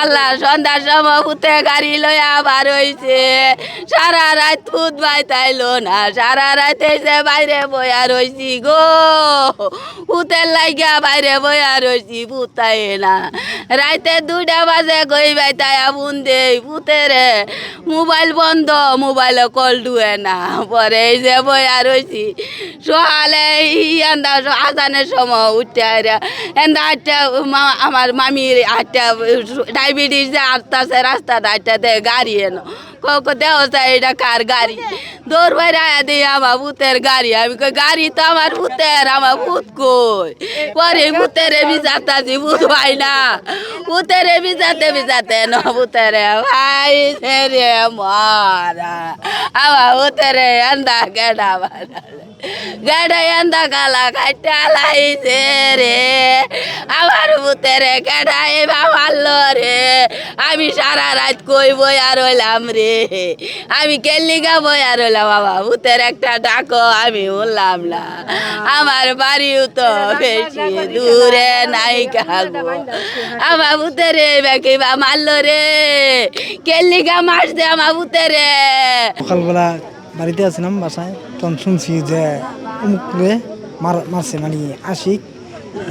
আল্লাহ সন্ধ্যার সময় ভূতে গাড়ি লইয়া বার হইছে সারা রাত ভূত বাইতাইলো না সারা রাত এসে বাইরে বইয়া রইছি গো ভূতের লাগিয়া বাইরে বইয়া রইছি ভূতাই না রাইতে 2টা বাজে গই বাইতায়া বুন দেই ভূতেরে মোবাইল বন্ধ মোবাইলে কল ডুয়ে না পরে এই যে বইয়া রইছি সকালে এন্দা আজানের সময় উঠতে এন্দা আমার মামির 8টা ডায়াবেটিস যে আসতেছে রাস্তাটা 8টাতে গাড়ি এনো দেহ চাই এটা কার গাড়ি দৌড় বাইরে দিই আমার ভূতের গাড়ি আমি কই গাড়ি তো আমার ভূতের আমার ভূত কই পরে ভূতেরে বিজাতাছি ভূত ভাই না ভূতেরে বিজাতে ন ভূতেরে ভাই রে মারা আমার ভূতেরে আন্দা গেডা গাড়া আন্দা গালা কাটা লাইছে রে আমার ভূতেরে গেডা এবার মারলো রে আমি সারা রাত কই বইয়া রইলাম রে আমি কেল্লিগা বইয়া রইলাম বাবা ভূতের একটা ডাকো আমি বললাম না আমার বাড়িও তো বেশি দূরে নাই কাগো আমার ভূতেরে কিবা মারলো রে কেল্লিগা মারছে আমার ভূতেরে সকালবেলা বাড়িতে আসলাম বাসায় তখন শুনছি যে অমুকরে মারছে মানে আশিক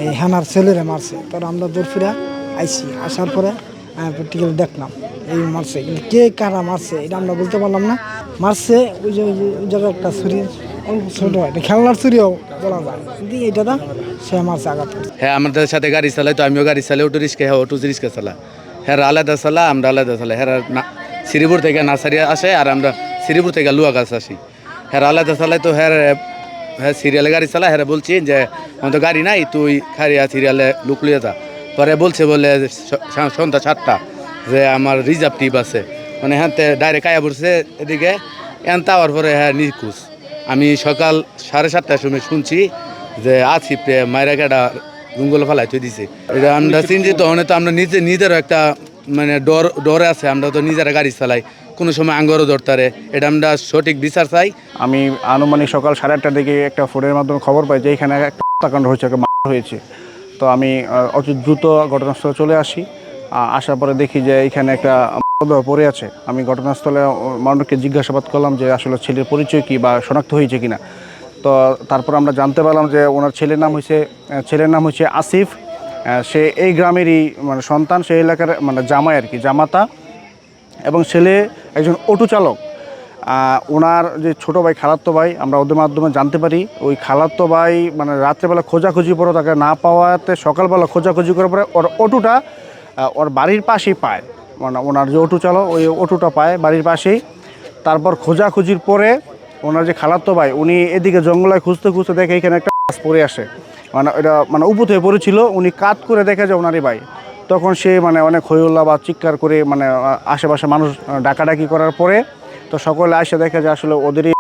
এই হেনার ছেলেরে মারছে তখন আমরা দৌড় ফিরা আইসি আসার পরে প্র্যাকটিক্যাল দেখলাম এই মারছে কিন্তু কে কারা মারছে এটা আমরা বলতে পারলাম না মারছে ওই জায়গায় একটা ছুরি ছোট একটা খেলনার ছুরিও বলা যায় কিন্তু এইটা না সে মারছে আঘাত করছে। হ্যাঁ আমাদের সাথে গাড়ি চালাই তো আমিও গাড়ি চালাই অটো রিক্সা হ্যাঁ অটো রিক্সা চালা হ্যাঁ আলাদা চালা আমরা আলাদা চালাই হ্যাঁ শ্রীপুর থেকে নার্সারি আসে আর আমরা শ্রীপুর থেকে লুয়া গাছ আসি হ্যাঁ আলাদা চালাই তো হ্যাঁ হ্যাঁ সিরিয়ালে গাড়ি চালা হ্যাঁ বলছি যে আমার তো গাড়ি নাই তুই খারিয়া সিরিয়ালে লুক লিয়ে যা পরে বলছে বলে সন্ধ্যা 7টা যে আমার রিজার্ভ টিপ আছে মানে হ্যাঁ ডাইরেক্ট আয়া পড়ছে এদিকে এন তাওয়ার পরে হ্যাঁ নিখুঁজ আমি সকাল 7:30টার সময় শুনছি যে আসিফে মায়েরা কেডা জঙ্গল ফেলাই থই দিছে এটা আমরা চিন্তিত হনে তো আমরা নিজেরও একটা মানে ডরে আছে আমরা তো নিজেরা গাড়ি চালাই কোনো সময় আঙ্গরও ধরতারে এটা আমরা সঠিক বিচার চাই। আমি আনুমানিক সকাল 8:30টার দিকে একটা ফোনের মাধ্যমে খবর পাই যে এখানে একটা হত্যাকাণ্ড হয়েছে একটা মার্ডার হয়েছে তো আমি অতি দ্রুত ঘটনাস্থলে চলে আসি আসার পরে দেখি যে এখানে একটা মৃতদেহ পড়ে আছে আমি ঘটনাস্থলে মানুষকে জিজ্ঞাসাবাদ করলাম যে আসলে ছেলের পরিচয় কী বা শনাক্ত হয়েছে কিনা তো তারপর আমরা জানতে পারলাম যে ওনার ছেলের নাম হচ্ছে আসিফ সে এই গ্রামেরই মানে সন্তান সেই এলাকার মানে জামাই আর কি জামাতা এবং ছেলে একজন অটো চালক ওনার যে ছোটো ভাই খালাতো ভাই আমরা ওদের মাধ্যমে জানতে পারি ওই খালাতো ভাই মানে রাত্রেবেলা খোঁজাখুঁজি পরে তাকে না পাওয়াতে সকালবেলা খোঁজাখুঁজি করার পরে ওর অটোটা ওর বাড়ির পাশেই পায় মানে ওনার যে অটো চালক ওই অটোটা পায় বাড়ির পাশেই তারপর খোঁজাখুঁজির পরে ওনার যে খালাতো ভাই উনি এদিকে জঙ্গলায় খুঁজতে খুঁজতে দেখে এখানে একটা গাছ পড়ে আসে মানে এটা মানে উপুত হয়ে পড়েছিল উনি কাত করে দেখে যে ওনারই ভাই তখন সে মানে অনেক হইহল্লা বা চিৎকার করে মানে আশেপাশে মানুষ ডাকাডাকি করার পরে তো সকলে এসে দেখে যে আসলে ওদেরই